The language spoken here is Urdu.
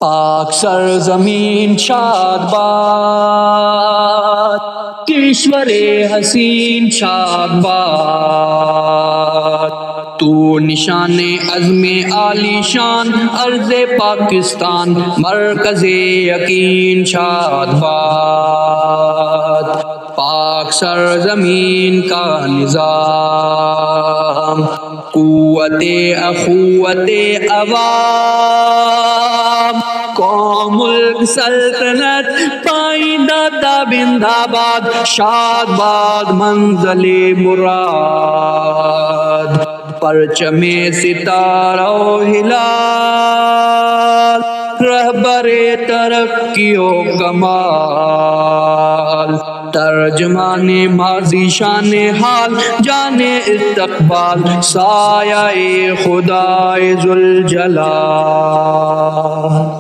پاک سرزمین شاد باد، کشور حسین شاد باد، تو نشان عزم عالی شان ارض پاکستان مرکز یقین شاد باد۔ پاک سرزمین کا نظام قوت اخوت عوام، قوم ملک سلطنت پائندہ تابند آباد، شاد باد منزل مراد، پرچم ستارہ و ہلال، رہبر ترقی و کمال، ترجمان ماضی شان حال جان استقبال، سایہ خدائے ذوالجلال۔